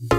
Salut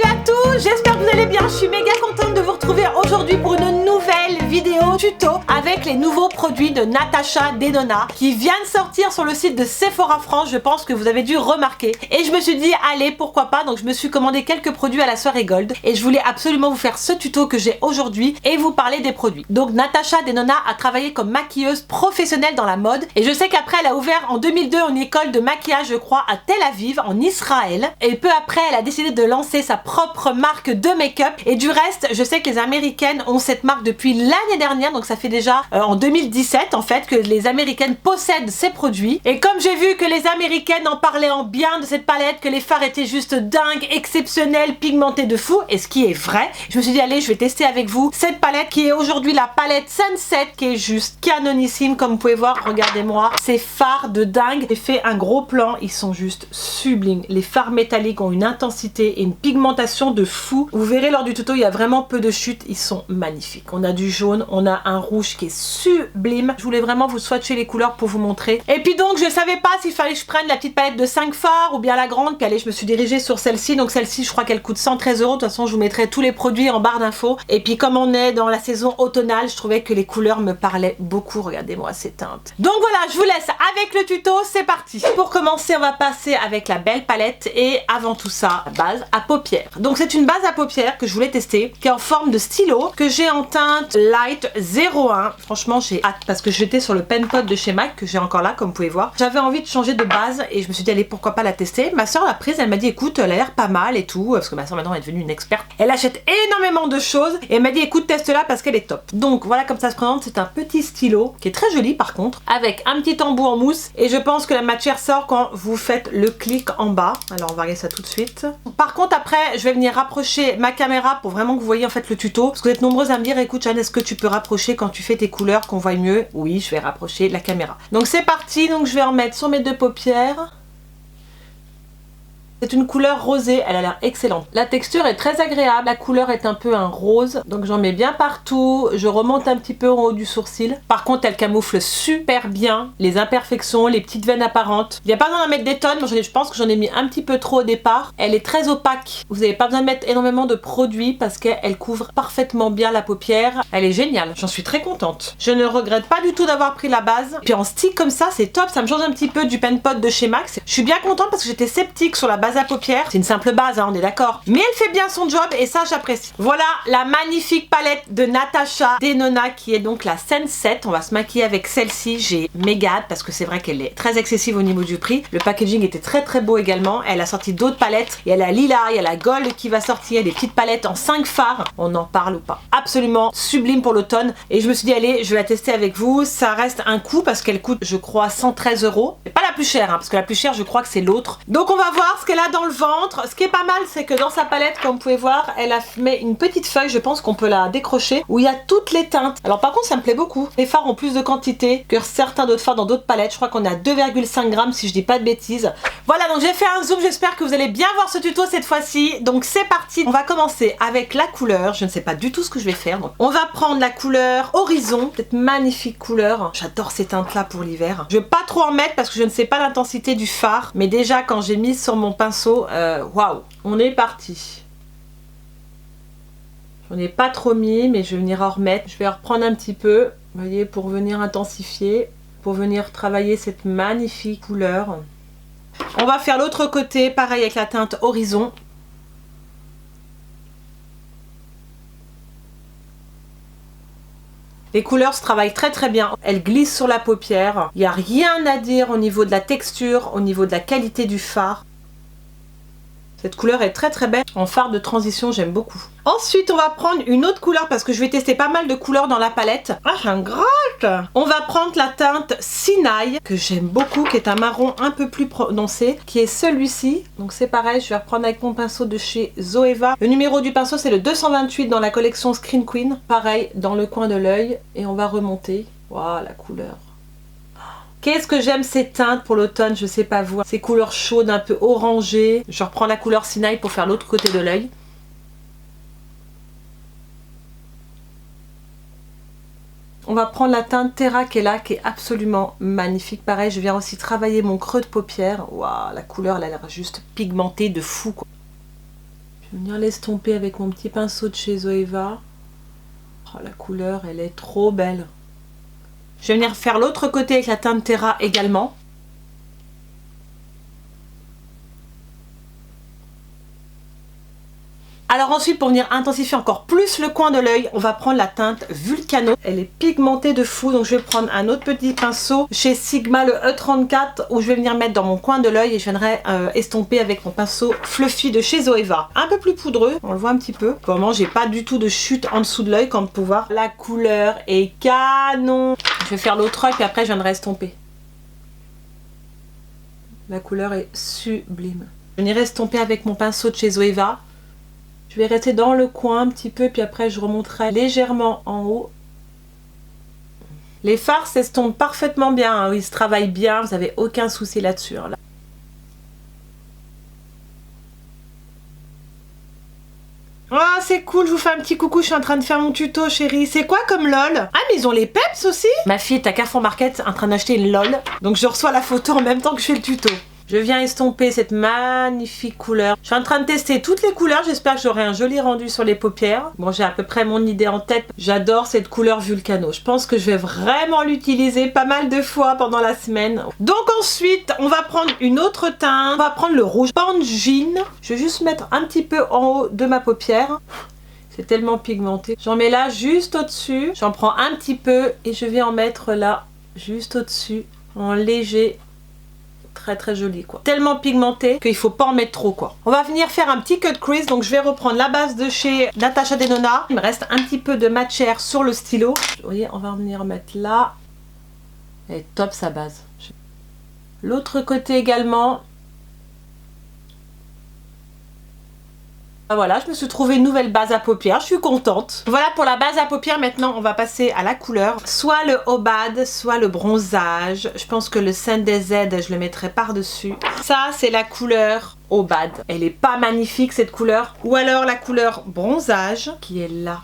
à tous, j'espère que vous allez bien. Je suis méga contente de vous retrouver aujourd'hui pour une nouvelle vidéo tuto avec les nouveaux produits de Natasha Denona qui viennent sortir sur le site de Sephora France. Je pense que vous avez dû remarquer. Et je me suis dit, allez, pourquoi pas. Donc je me suis commandé quelques produits à la soirée Gold. Et je voulais absolument vous faire ce tuto que j'ai aujourd'hui et vous parler des produits. Donc Natasha Denona a travaillé comme maquilleuse professionnelle dans la mode. Et je sais qu'après, elle a ouvert en 2002 une école de maquillage, je crois, à Tel Aviv, en Israël. Et peu après, elle a décidé de lancer sa propre marque de make-up. Et du reste, je sais que les Américaines ont cette marque depuis l'année dernière. Donc ça fait déjà en 2017 en fait que les Américaines possèdent ces produits. Et comme j'ai vu que les Américaines en parlaient en bien de cette palette, que les fards étaient juste dingues, exceptionnels, pigmentés de fou, et ce qui est vrai, je me suis dit allez, je vais tester avec vous cette palette qui est aujourd'hui la palette Sunset, qui est juste canonissime. Comme vous pouvez voir, regardez-moi ces fards de dingue. J'ai fait un gros plan, ils sont juste sublimes. Les fards métalliques ont une intensité et une pigmentation de fou. Vous verrez lors du tuto, il y a vraiment peu de chutes, ils sont magnifiques. On a du jaune, on a un rouge qui est sublime. Je voulais vraiment vous swatcher les couleurs pour vous montrer. Et puis donc je savais pas s'il fallait que je prenne la petite palette de 5 fards ou bien la grande. Puis allez, je me suis dirigée sur celle-ci. Donc celle-ci, je crois qu'elle coûte 113 €. De toute façon, je vous mettrai tous les produits en barre d'infos. Et puis comme on est dans la saison automnale, je trouvais que les couleurs me parlaient beaucoup. Regardez-moi ces teintes. Donc voilà, je vous laisse avec le tuto. C'est parti. Pour commencer, on va passer avec la belle palette. Et avant tout ça, la base à paupières. Donc c'est une base à paupières que je voulais tester, qui est en forme de stylo, que j'ai en teinte Light 01. Franchement, j'ai hâte parce que j'étais sur le pen pot de chez MAC que j'ai encore là, comme vous pouvez voir. J'avais envie de changer de base et je me suis dit allez, pourquoi pas la tester. Ma soeur l'a prise, elle m'a dit écoute, elle a l'air pas mal et tout, parce que ma soeur maintenant est devenue une experte. Elle achète énormément de choses et elle m'a dit écoute, teste-la parce qu'elle est top. Donc voilà comme ça se présente. C'est un petit stylo qui est très joli par contre, avec un petit embout en mousse, et je pense que la matière sort quand vous faites le clic en bas. Alors on va regarder ça tout de suite. Par contre après, je vais venir rapprocher ma caméra pour vraiment que vous voyez en fait le tuto, parce que vous êtes nombreuses à me dire écoute Jeanne, est-ce que tu peux rapprocher quand tu fais tes couleurs qu'on voit mieux? Oui, je vais rapprocher la caméra. Donc c'est parti. Donc je vais en mettre sur mes deux paupières. C'est une couleur rosée, elle a l'air excellente. La texture est très agréable, la couleur est un peu un rose. Donc j'en mets bien partout, je remonte un petit peu en haut du sourcil. Par contre, elle camoufle super bien les imperfections, les petites veines apparentes. Il n'y a pas besoin d'en mettre des tonnes, moi je pense que j'en ai mis un petit peu trop au départ. Elle est très opaque, vous n'avez pas besoin de mettre énormément de produits parce qu'elle couvre parfaitement bien la paupière. Elle est géniale, j'en suis très contente. Je ne regrette pas du tout d'avoir pris la base. Puis en stick comme ça, c'est top, ça me change un petit peu du pen pot de chez MAC. Je suis bien contente parce que j'étais sceptique sur la base à paupières. C'est une simple base, hein, on est d'accord. Mais elle fait bien son job et ça j'apprécie. Voilà la magnifique palette de Natasha Denona qui est donc la Sunset. On va se maquiller avec celle-ci. J'ai méga hâte parce que c'est vrai qu'elle est très excessive au niveau du prix. Le packaging était très très beau également. Elle a sorti d'autres palettes. Il y a la lila, il y a la gold qui va sortir, des petites palettes en 5 fards. On en parle ou pas? Absolument sublime pour l'automne. Et je me suis dit allez, je vais la tester avec vous. Ça reste un coût parce qu'elle coûte je crois 113 €. C'est pas la plus chère, hein, parce que la plus chère je crois que c'est l'autre. Donc on va voir ce qu'elle a dans le ventre. Ce qui est pas mal, c'est que dans sa palette, comme vous pouvez voir, elle a mis une petite feuille, je pense qu'on peut la décrocher, où il y a toutes les teintes. Alors par contre ça me plaît beaucoup. Les fards ont plus de quantité que certains d'autres fards dans d'autres palettes. Je crois qu'on est à 2,5 grammes si je dis pas de bêtises. Voilà, donc j'ai fait un zoom, j'espère que vous allez bien voir ce tuto cette fois-ci. Donc c'est parti, on va commencer avec la couleur. Je ne sais pas du tout ce que je vais faire. Donc on va prendre la couleur Horizon, cette magnifique couleur. J'adore ces teintes là pour l'hiver. Je vais pas trop en mettre parce que je ne sais pas l'intensité du fard, mais déjà quand j'ai mis sur mon pinceau, waouh, on est parti. J'en ai pas trop mis, mais je vais venir en remettre. Je vais en reprendre un petit peu, vous voyez, pour venir intensifier, pour venir travailler cette magnifique couleur. On va faire l'autre côté, pareil avec la teinte Horizon. Les couleurs se travaillent très très bien. Elles glissent sur la paupière. Il n'y a rien à dire au niveau de la texture, au niveau de la qualité du fard. Cette couleur est très très belle. En fard de transition, j'aime beaucoup. Ensuite, on va prendre une autre couleur parce que je vais tester pas mal de couleurs dans la palette. Ah, j'ai un gratte! On va prendre la teinte Sinaï, que j'aime beaucoup, qui est un marron un peu plus prononcé, qui est celui-ci. Donc c'est pareil, je vais reprendre avec mon pinceau de chez Zoeva. Le numéro du pinceau, c'est le 228 dans la collection Screen Queen. Pareil, dans le coin de l'œil. Et on va remonter. Waouh, la couleur! Qu'est-ce que j'aime ces teintes pour l'automne, je sais pas vous. Ces couleurs chaudes, un peu orangées. Je reprends la couleur Sinaï pour faire l'autre côté de l'œil. On va prendre la teinte Terra qui est là, qui est absolument magnifique. Pareil, je viens aussi travailler mon creux de paupière. Waouh, la couleur, elle a l'air juste pigmentée de fou, quoi. Je vais venir l'estomper avec mon petit pinceau de chez Zoeva. Oh, la couleur, elle est trop belle. Je vais venir faire l'autre côté avec la teinte Terra également. Alors ensuite, pour venir intensifier encore plus le coin de l'œil, on va prendre la teinte Vulcano. Elle est pigmentée de fou, donc je vais prendre un autre petit pinceau chez Sigma, le E34, où je vais venir mettre dans mon coin de l'œil et je viendrai estomper avec mon pinceau Fluffy de chez Zoeva. Un peu plus poudreux, on le voit un petit peu. Pour le moment, j'ai pas du tout de chute en dessous de l'œil, comme vous pouvez voir. La couleur est canon. Je vais faire l'autre œil, puis après je viendrai estomper. La couleur est sublime. Je viendrai estomper avec mon pinceau de chez Zoeva. Je vais rester dans le coin un petit peu, puis après je remonterai légèrement en haut. Les fards s'estompent parfaitement bien, hein. Ils se travaillent bien, vous n'avez aucun souci là-dessus. Hein, là. Ah, c'est cool, je vous fais un petit coucou, je suis en train de faire mon tuto, chérie. C'est quoi comme LOL? Ah, mais ils ont les peps aussi? Ma fille est à Carrefour Market en train d'acheter une LOL, donc je reçois la photo en même temps que je fais le tuto. Je viens estomper cette magnifique couleur. Je suis en train de tester toutes les couleurs. J'espère que j'aurai un joli rendu sur les paupières. Bon, j'ai à peu près mon idée en tête. J'adore cette couleur Vulcano. Je pense que je vais vraiment l'utiliser pas mal de fois pendant la semaine. Donc ensuite, on va prendre une autre teinte. On va prendre le rouge Pangine. Je vais juste mettre un petit peu en haut de ma paupière. C'est tellement pigmenté. J'en mets là juste au-dessus. J'en prends un petit peu et je vais en mettre là juste au-dessus en léger. Très joli quoi. Tellement pigmenté qu'il faut pas en mettre trop quoi. On va venir faire un petit cut crease, donc je vais reprendre la base de chez Natasha Denona. Il me reste un petit peu de matière sur le stylo. Vous voyez, on va venir mettre là. Elle est top sa base. L'autre côté également. Voilà, je me suis trouvé une nouvelle base à paupières, je suis contente. Voilà pour la base à paupières, maintenant on va passer à la couleur. Soit le Obad, soit le bronzage. Je pense que le Sunday Z, je le mettrai par-dessus. Ça, c'est la couleur Obad. Elle est pas magnifique cette couleur. Ou alors la couleur bronzage, qui est là.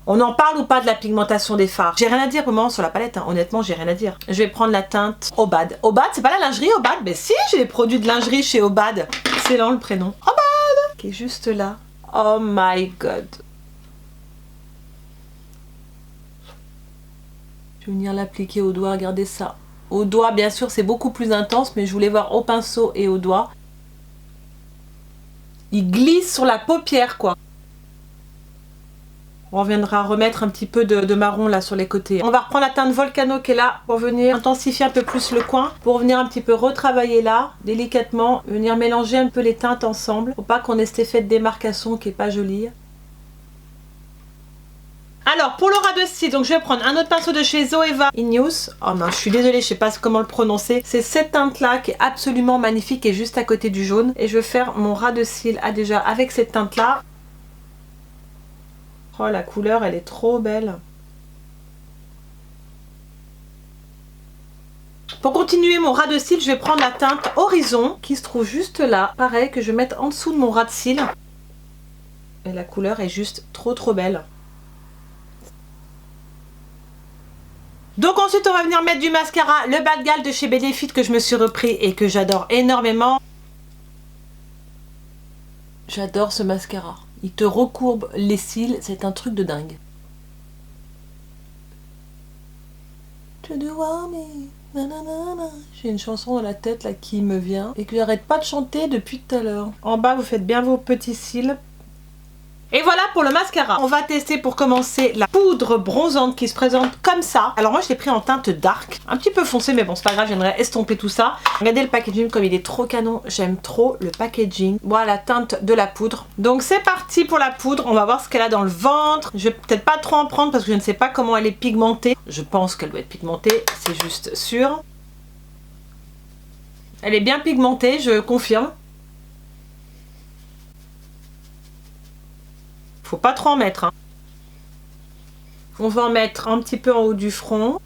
On en parle ou pas de la pigmentation des fards? J'ai rien à dire pour le moment sur la palette, hein. Honnêtement j'ai rien à dire. Je vais prendre la teinte Obad. Obad, c'est pas la lingerie Obad? Mais si, j'ai les produits de lingerie chez Obad. Excellent le prénom. Obad! Qui est juste là. Oh my god. Je vais venir l'appliquer au doigt, regardez ça. Au doigt, bien sûr, c'est beaucoup plus intense, mais je voulais voir au pinceau et au doigt. Il glisse sur la paupière, quoi. On reviendra remettre un petit peu de marron là sur les côtés. On va reprendre la teinte Volcano qui est là pour venir intensifier un peu plus le coin. Pour venir un petit peu retravailler là, délicatement. Venir mélanger un peu les teintes ensemble. Pour pas qu'on ait cet effet de démarcation qui est pas joli. Alors pour le ras de cils, donc je vais prendre un autre pinceau de chez Zoeva Inews. Oh non, je suis désolée, je sais pas comment le prononcer. C'est cette teinte là qui est absolument magnifique et juste à côté du jaune. Et je vais faire mon ras de cils déjà avec cette teinte là. Oh, la couleur, elle est trop belle. Pour continuer mon ras de cils, je vais prendre la teinte Horizon qui se trouve juste là. Pareil, que je vais mettre en dessous de mon ras de cils. Et la couleur est juste trop belle. Donc ensuite, on va venir mettre du mascara, le Bad Gal de chez Benefit que je me suis repris et que j'adore énormément. J'adore ce mascara. Il te recourbe les cils, c'est un truc de dingue. J'ai une chanson dans la tête là qui me vient et que j'arrête pas de chanter depuis tout à l'heure. En bas, vous faites bien vos petits cils. Et voilà pour le mascara. On va tester pour commencer la poudre bronzante qui se présente comme ça. Alors moi je l'ai pris en teinte dark, un petit peu foncé mais bon c'est pas grave, j'aimerais estomper tout ça. Regardez le packaging comme il est trop canon, j'aime trop le packaging. Voilà la teinte de la poudre. Donc c'est parti pour la poudre, on va voir ce qu'elle a dans le ventre. Je vais peut-être pas trop en prendre parce que je ne sais pas comment elle est pigmentée. Je pense qu'elle doit être pigmentée, c'est juste sûr. Elle est bien pigmentée, je confirme. Faut pas trop en mettre. Hein. On va en mettre un petit peu en haut du front.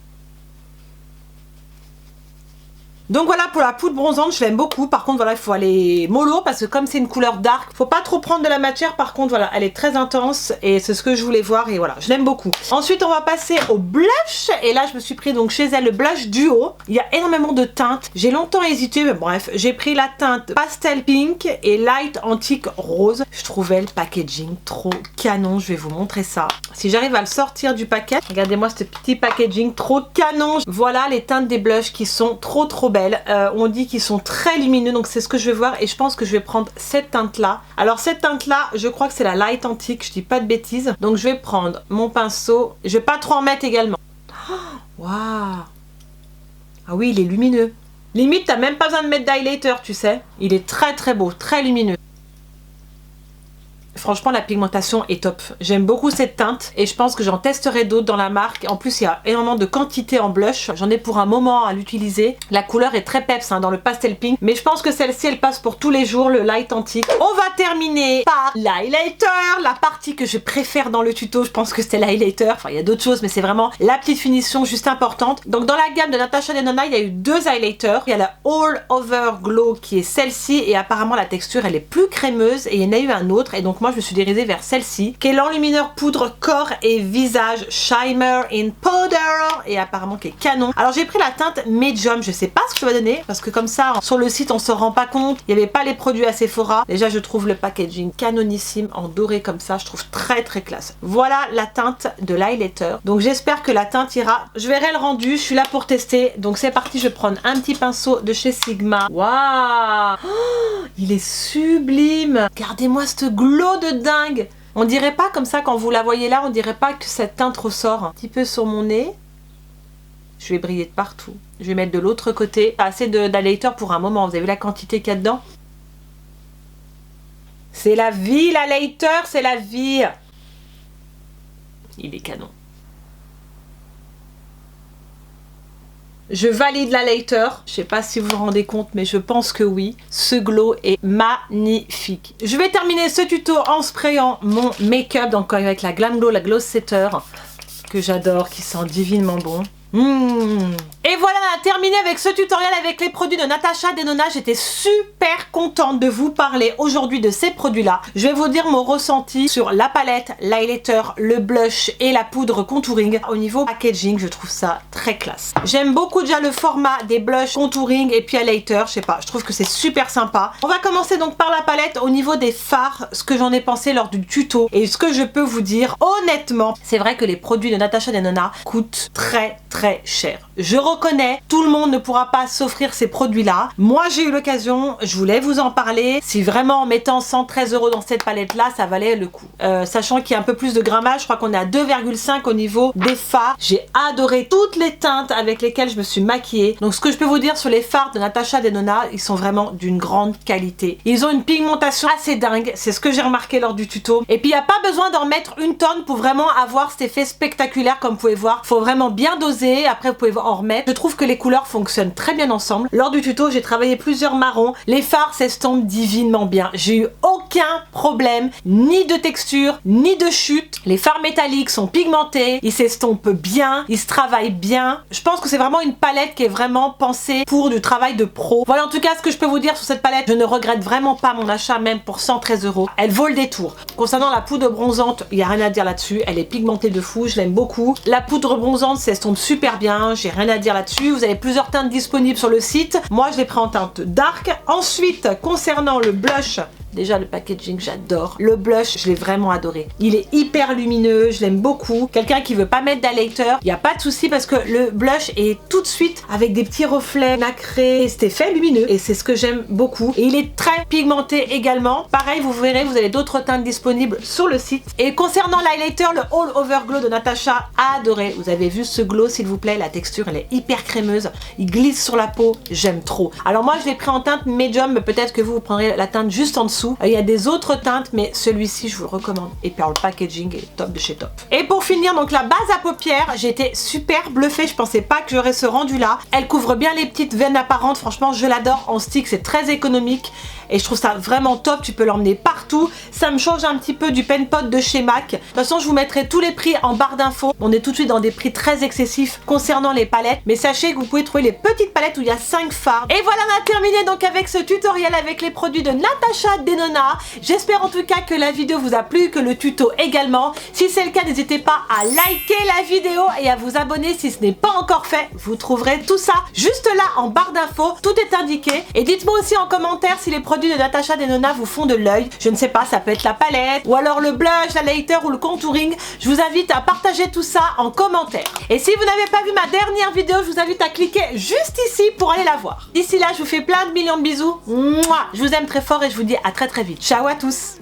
Donc voilà pour la poudre bronzante, je l'aime beaucoup. Par contre voilà, il faut aller mollo parce que comme c'est une couleur dark, faut pas trop prendre de la matière. Par contre voilà, elle est très intense et c'est ce que je voulais voir et voilà, je l'aime beaucoup. Ensuite on va passer au blush et là je me suis pris donc chez elle le blush duo. Il y a énormément de teintes. J'ai longtemps hésité mais bref, j'ai pris la teinte pastel pink et light antique rose. Je trouvais le packaging trop canon, je vais vous montrer ça. Si j'arrive à le sortir du paquet, regardez-moi ce petit packaging trop canon. Voilà les teintes des blushs qui sont trop belles. On dit qu'ils sont très lumineux, donc c'est ce que je vais voir et je pense que je vais prendre cette teinte là. Alors cette teinte là, je crois que c'est la light antique, je dis pas de bêtises. Donc je vais prendre mon pinceau, je vais pas trop en mettre également. Waouh! Ah oui, il est lumineux. Limite, t'as même pas besoin de mettre d'highlighter, tu sais. Il est très beau, très lumineux. Franchement, la pigmentation est top. J'aime beaucoup cette teinte et je pense que j'en testerai d'autres dans la marque. En plus, il y a énormément de quantité en blush. J'en ai pour un moment à l'utiliser. La couleur est très peps hein, dans le pastel pink. Mais je pense que celle-ci, elle passe pour tous les jours, le light antique. On va terminer par l'highlighter. La partie que je préfère dans le tuto, je pense que c'était l'highlighter. Enfin, il y a d'autres choses, mais c'est vraiment la petite finition juste importante. Donc, dans la gamme de Natasha Denona, il y a eu deux highlighters. Il y a la All Over Glow qui est celle-ci. Et apparemment, la texture, elle est plus crémeuse. Et il y en a eu un autre. Et donc, moi, je me suis dirigée vers celle-ci, qui est l'enlumineur poudre corps et visage Shimmer in Powder et apparemment qui est canon. Alors j'ai pris la teinte Medium, je sais pas ce que ça va donner parce que comme ça sur le site on se rend pas compte, il n'y avait pas les produits à Sephora. Déjà je trouve le packaging canonissime en doré comme ça, je trouve très classe. Voilà la teinte de l'highlighter. Donc j'espère que la teinte ira. Je verrai le rendu, je suis là pour tester. Donc c'est parti, je vais prendre un petit pinceau de chez Sigma. Waouh, oh, il est sublime. Regardez-moi ce glow de dingue. On dirait pas comme ça quand vous la voyez là, on dirait pas que cette teinte ressort. Un petit peu sur mon nez. Je vais briller de partout. Je vais mettre de l'autre côté. Assez d'highlighter pour un moment. Vous avez vu la quantité qu'il y a dedans? C'est la vie l'highlighter, c'est la vie. Il est canon. Je valide l'highlighter. Je sais pas si vous vous rendez compte, mais je pense que oui. Ce glow est magnifique. Je vais terminer ce tuto en sprayant mon make-up. Donc avec la Glam Glow, la Glow Setter, que j'adore, qui sent divinement bon. Et voilà, on a terminé avec ce tutoriel avec les produits de Natasha Denona. J'étais super contente de vous parler aujourd'hui de ces produits-là. Je vais vous dire mon ressenti sur la palette, l'highlighter, le blush et la poudre contouring. Au niveau packaging, je trouve ça très classe. J'aime beaucoup déjà le format des blushs contouring et puis highlighter. Je sais pas, je trouve que c'est super sympa. On va commencer donc par la palette. Au niveau des fards, ce que j'en ai pensé lors du tuto et ce que je peux vous dire honnêtement, c'est vrai que les produits de Natasha Denona coûtent très cher. Je reconnais, tout le monde ne pourra pas s'offrir ces produits-là. Moi, j'ai eu l'occasion, je voulais vous en parler. Si vraiment en mettant 113 € dans cette palette-là, ça valait le coup. Sachant qu'il y a un peu plus de grammage, je crois qu'on est à 2,5 au niveau des fards. J'ai adoré toutes les teintes avec lesquelles je me suis maquillée. Donc, ce que je peux vous dire sur les fards de Natasha Denona, ils sont vraiment d'une grande qualité. Ils ont une pigmentation assez dingue. C'est ce que j'ai remarqué lors du tuto. Et puis, il n'y a pas besoin d'en mettre une tonne pour vraiment avoir cet effet spectaculaire comme vous pouvez voir. Il faut vraiment bien doser. Après vous pouvez en remettre. Je trouve que les couleurs fonctionnent très bien ensemble. Lors du tuto j'ai travaillé plusieurs marrons. Les fards s'estompent divinement bien. J'ai eu aucun problème, ni de texture, ni de chute. Les fards métalliques sont pigmentés, ils s'estompent bien, ils se travaillent bien. Je pense que c'est vraiment une palette qui est vraiment pensée pour du travail de pro. Voilà en tout cas ce que je peux vous dire sur cette palette. Je ne regrette vraiment pas mon achat même pour 113 €. Elle vaut le détour. Concernant la poudre bronzante, il n'y a rien à dire là-dessus. Elle est pigmentée de fou, je l'aime beaucoup. La poudre bronzante s'estompe super bien, j'ai rien à dire là-dessus. Vous avez plusieurs teintes disponibles sur le site. Moi je l'ai pris en teinte dark. Ensuite concernant le blush, déjà le packaging j'adore. Le blush je l'ai vraiment adoré. Il est hyper lumineux, je l'aime beaucoup. Quelqu'un qui veut pas mettre d'highlighter, il n'y a pas de souci parce que le blush est tout de suite avec des petits reflets nacrés et cet effet lumineux et c'est ce que j'aime beaucoup. Et il est très pigmenté également. Pareil vous verrez, vous avez d'autres teintes disponibles sur le site. Et concernant l'highlighter, le All Over Glow de Natasha, adoré. Vous avez vu ce glow s'il vous plaît, la texture elle est hyper crémeuse. Il glisse sur la peau, j'aime trop. Alors moi je l'ai pris en teinte médium, mais peut-être que vous prendrez la teinte juste en dessous. Il y a des autres teintes mais celui-ci je vous le recommande. Et puis le packaging est top de chez top. Et pour finir donc la base à paupières, j'ai été super bluffée, je pensais pas que j'aurais ce rendu là. Elle couvre bien les petites veines apparentes, franchement je l'adore en stick, c'est très économique. et je trouve ça vraiment top. Tu peux l'emmener partout. Ça me change un petit peu du pen pot de chez MAC. De toute façon, je vous mettrai tous les prix en barre d'infos. On est tout de suite dans des prix très excessifs concernant les palettes, mais sachez que vous pouvez trouver les petites palettes où il y a 5 fards. Et voilà, on a terminé donc avec ce tutoriel avec les produits de Natasha Denona. J'espère en tout cas que la vidéo vous a plu, que le tuto également. Si c'est le cas, n'hésitez pas à liker la vidéo et à vous abonner si ce n'est pas encore fait. Vous trouverez tout ça juste là en barre d'infos. Tout est indiqué. Et dites-moi aussi en commentaire si les produits de Natasha Denona vous font de l'œil. Je ne sais pas, ça peut être la palette ou alors le blush, la lighter ou le contouring. Je vous invite à partager tout ça en commentaire. Et si vous n'avez pas vu ma dernière vidéo, je vous invite à cliquer juste ici pour aller la voir. D'ici là, je vous fais plein de millions de bisous. Mouah, je vous aime très fort et je vous dis à très très vite. Ciao à tous.